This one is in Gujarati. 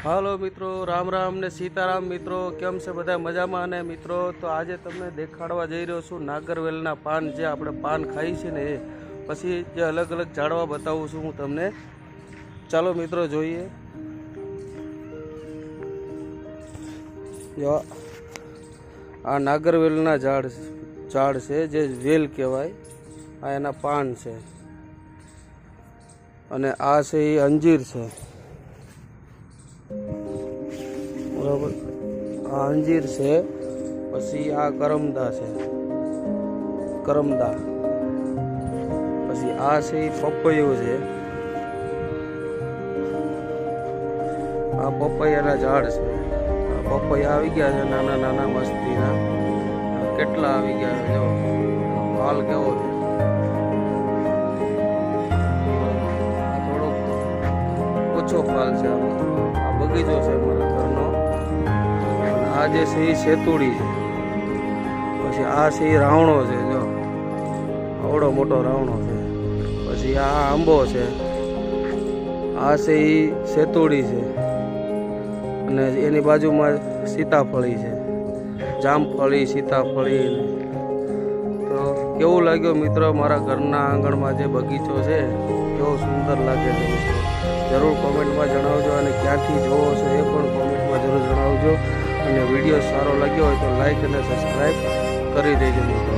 હાલો મિત્રો, રામ રામ ને સીતારામ મિત્રો, કેમ છે બધા મજામાં? અને મિત્રો તો આજે તમને દેખાડવા જઈ રહ્યો છું નાગરવેલના પાન, જે આપણે પાન ખાઈ છે ને એ પછી જે અલગ અલગ ઝાડવા બતાવું છું હું તમને. ચાલો મિત્રો જોઈએ. જો આ નાગરવેલના ઝાડ છે, જે વેલ કહેવાય. આ એના પાન છે અને આ છે એ અંજીર છે, બરાબર. આ અંજીર છે, પછી આ કરમદા છે, કરમદા. પછી આ છે એ પપૈયું છે, આ પપૈયાના ઝાડ છે. આ પપૈયા આવી ગયા છે નાના નાના મસ્તીના, કેટલા આવી ગયા છે. જો હાલ કેવો છે. આ થોડોક ઓછો ફાલ છે. આ બગીચો છે મારા ઘરનો. આ જે છે એ સેતુડી છે. પછી આ છે એ રાવણો છે. જો આવડો મોટો રાવણો છે. પછી આ આંબો છે. આ છે એ સેતુડી છે અને એની બાજુમાં સીતાફળી છે, જામફળી, સીતાફળી. તો કેવું લાગ્યો મિત્રો મારા ઘરના આંગણમાં જે બગીચો છે, કેવો સુંદર લાગે છે મિત્રો. જરૂર કોમેન્ટમાં જણાવજો અને ક્યાંથી જોવો છો એ પણ કોમેન્ટમાં જરૂર જણાવજો. અને વિડીયો સારો લાગ્યો હોય તો લાઈક અને સબસ્ક્રાઈબ કરી દેજો મિત્રો.